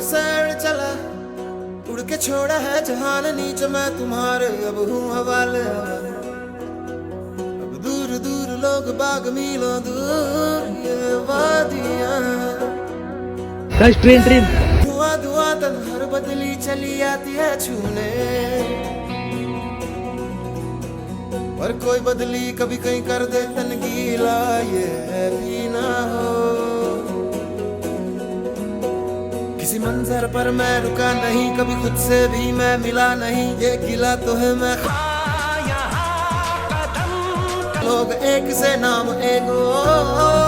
सैर चला, उड़ के छोड़ा है जहान नीचे मैं तुम्हारे अब हूँ हवाले। अब दूर दूर लोग बाग मीलों दूर ये वादियाँ, ट्रेन ट्रेन धुआं धुआं तन हर बदली चली आती है छूने, पर कोई बदली कभी कहीं कर दे तन गीला ये भी ना हो। किसी मंजर पर मैं रुका नहीं, कभी खुद से भी मैं मिला नहीं, ये गिला तो है मैं लोग एक से नाम एक हो।